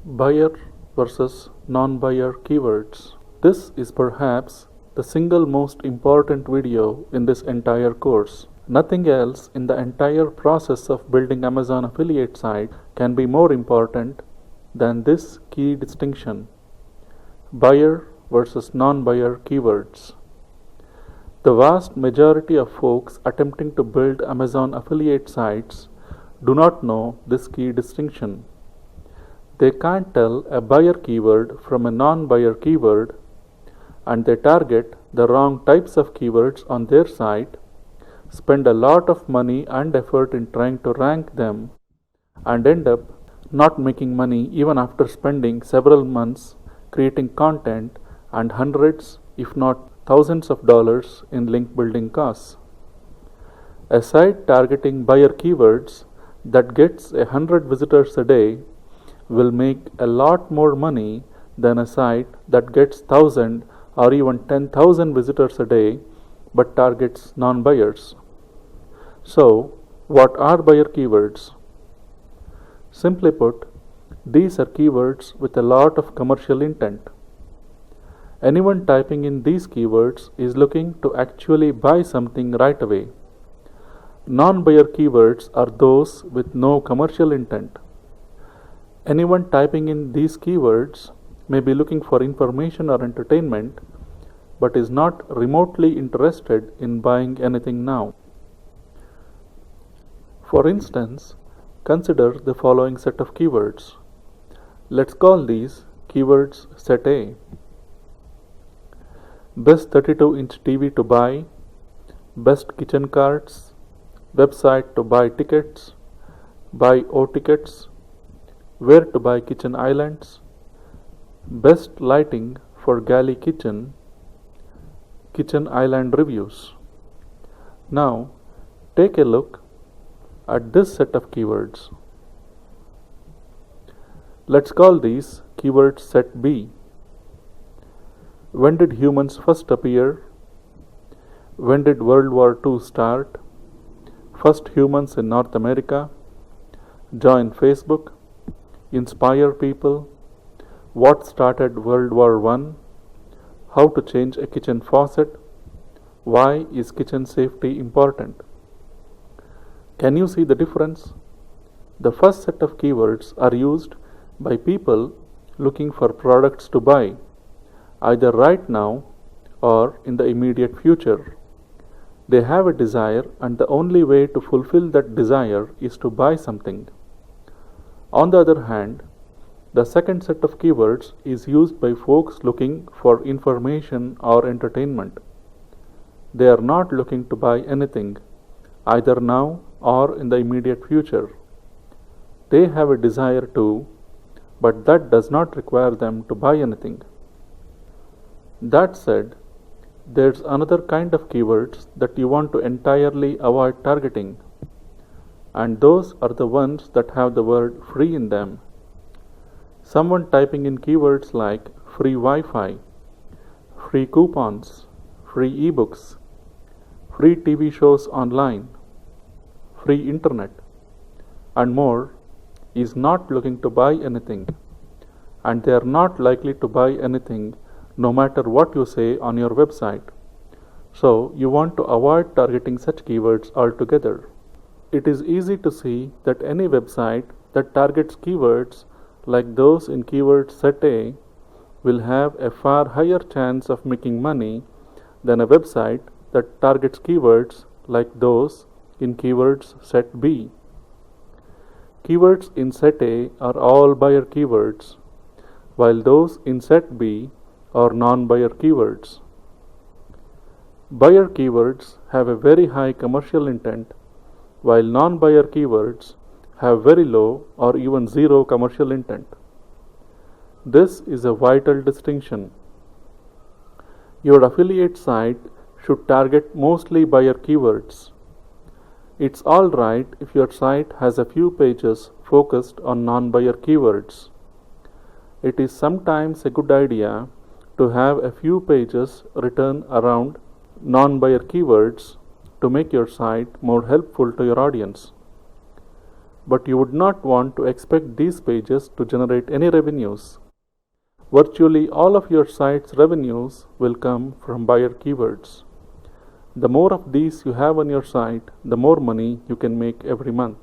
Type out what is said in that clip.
Buyer versus non-buyer keywords. This is perhaps the single most important video in this entire course. Nothing else in the entire process of building Amazon affiliate site can be more important than this key distinction: buyer versus non-buyer keywords. The vast majority of folks attempting to build Amazon affiliate sites do not know this key distinction. They can't tell a buyer keyword from a non-buyer keyword, and they target the wrong types of keywords on their site, spend a lot of money and effort in trying to rank them, and end up not making money even after spending several months creating content and hundreds, if not thousands of dollars in link building costs. A site targeting buyer keywords that gets 100 visitors a day will make a lot more money than a site that gets 1,000 or even 10,000 visitors a day but targets non-buyers. So, what are buyer keywords? Simply put, these are keywords with a lot of commercial intent. Anyone typing in these keywords is looking to actually buy something right away. Non-buyer keywords are those with no commercial intent. Anyone typing in these keywords may be looking for information or entertainment, but is not remotely interested in buying anything now. For instance, consider the following set of keywords. Let's call these keywords set A. Best 32-inch TV to buy, best kitchen carts, website to buy tickets, buy O-tickets, where to buy kitchen islands, best lighting for galley kitchen, kitchen island reviews. Now, take a look at this set of keywords. Let's call these keywords set B. When did humans first appear? When did World War II start? First humans in North America? Join Facebook? Inspire people? What started World War I? How to change a kitchen faucet? Why is kitchen safety important? Can you see the difference? The first set of keywords are used by people looking for products to buy, either right now or in the immediate future. They have a desire, and the only way to fulfill that desire is to buy something. On the other hand, the second set of keywords is used by folks looking for information or entertainment. They are not looking to buy anything, either now or in the immediate future. They have a desire to, but that does not require them to buy anything. That said, there's another kind of keywords that you want to entirely avoid targeting, and those are the ones that have the word free in them. Someone typing in keywords like free Wi-Fi, free coupons, free ebooks, free TV shows online, free internet, and more is not looking to buy anything, and they are not likely to buy anything no matter what you say on your website. So you want to avoid targeting such keywords altogether. It is easy to see that any website that targets keywords like those in keyword set A will have a far higher chance of making money than a website that targets keywords like those in keywords set B. Keywords in set A are all buyer keywords, while those in set B are non-buyer keywords. Buyer keywords have a very high commercial intent, while non-buyer keywords have very low or even zero commercial intent. This is a vital distinction. Your affiliate site should target mostly buyer keywords. It's alright if your site has a few pages focused on non-buyer keywords. It is sometimes a good idea to have a few pages written around non-buyer keywords to make your site more helpful to your audience. but you would not want to expect these pages to generate any revenues. Virtually all of your site's revenues will come from buyer keywords. The more of these you have on your site, the more money you can make every month.